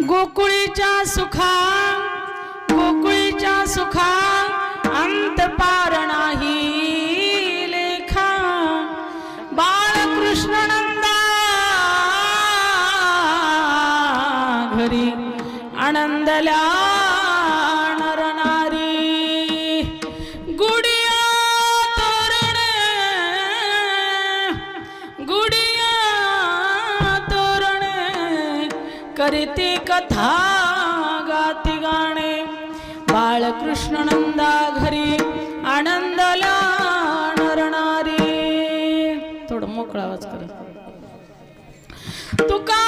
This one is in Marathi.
गोकुळीच्या सुखा अंत पार नाही लेखा बाळकृष्ण नंदा घरी आनंदल्या नरनारी गुडिया तोरणे करीती कथा गाती गाणे बाळकृष्ण नंदा घरी आनंदला नरनारी. थोडं मोकळा आवाज कर. तुका